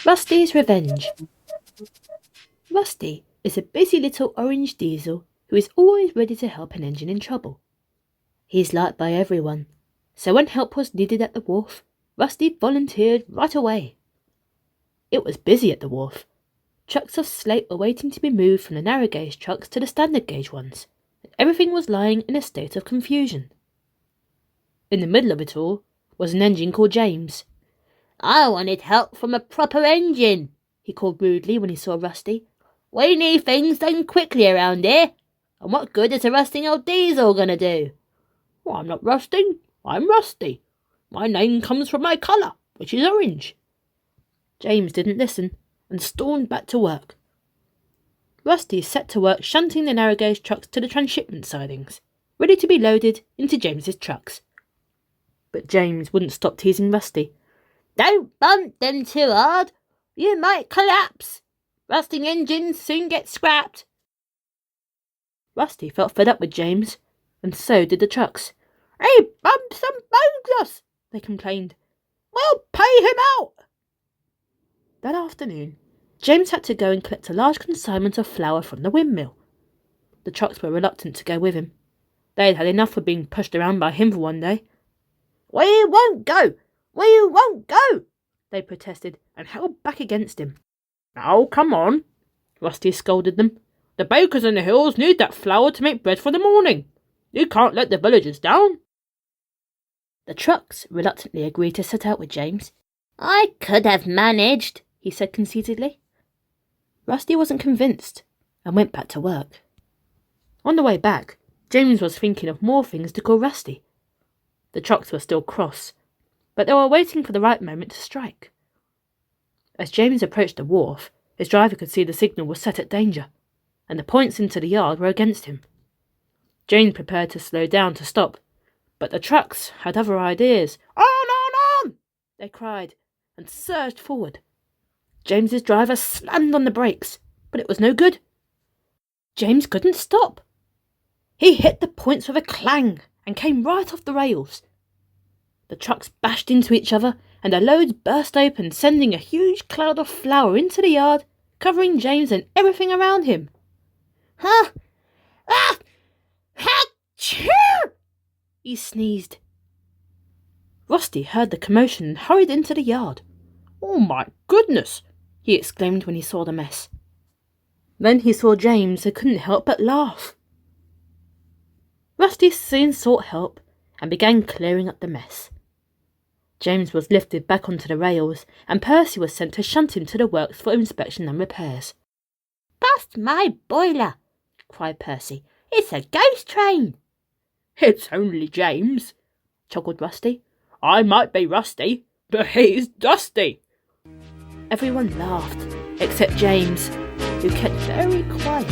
Rusty's Revenge. Rusty is a busy little orange diesel who is always ready to help an engine in trouble. He is liked by everyone, so when help was needed at the wharf, Rusty volunteered right away. It was busy at the wharf. Trucks of slate were waiting to be moved from the narrow gauge trucks to the standard gauge ones, and everything was lying in a state of confusion. In the middle of it all was an engine called James. "I wanted help from a proper engine," he called rudely when he saw Rusty. "We need things done quickly around here, and what good is a rusting old diesel going to do?" "Well, I'm not rusting, I'm Rusty. My name comes from my colour, which is orange." James didn't listen and stormed back to work. Rusty set to work shunting the narrow gauge trucks to the transshipment sidings, ready to be loaded into James's trucks. But James wouldn't stop teasing Rusty. "Don't bump them too hard. You might collapse. Rusting engines soon get scrapped." Rusty felt fed up with James, and so did the trucks. "He bumps and bones us," they complained. "We'll pay him out." That afternoon, James had to go and collect a large consignment of flour from the windmill. The trucks were reluctant to go with him. They had had enough of being pushed around by him for one day. "We won't go! We won't go!" they protested and held back against him. "Oh, come on," Rusty scolded them. "The bakers in the hills need that flour to make bread for the morning. You can't let the villagers down." The trucks reluctantly agreed to set out with James. "I could have managed," he said conceitedly. Rusty wasn't convinced and went back to work. On the way back, James was thinking of more things to call Rusty. The trucks were still cross, but they were waiting for the right moment to strike. As James approached the wharf, his driver could see the signal was set at danger, and the points into the yard were against him. James prepared to slow down to stop, but the trucks had other ideas. On, they cried, and surged forward. James's driver slammed on the brakes, but it was no good. James couldn't stop. He hit the points with a clang and came right off the rails. The trucks bashed into each other, and the loads burst open, sending a huge cloud of flour into the yard, covering James and everything around him. "Huh? Ah! Achoo!" He sneezed. Rusty heard the commotion and hurried into the yard. "Oh, my goodness!" he exclaimed when he saw the mess. Then he saw James and couldn't help but laugh. Rusty soon sought help and began clearing up the mess. James was lifted back onto the rails, and Percy was sent to shunt him to the works for inspection and repairs. "Bust my boiler!" cried Percy. "It's a ghost train." "It's only James," chuckled Rusty. "I might be rusty, but he's dusty." Everyone laughed, except James, who kept very quiet.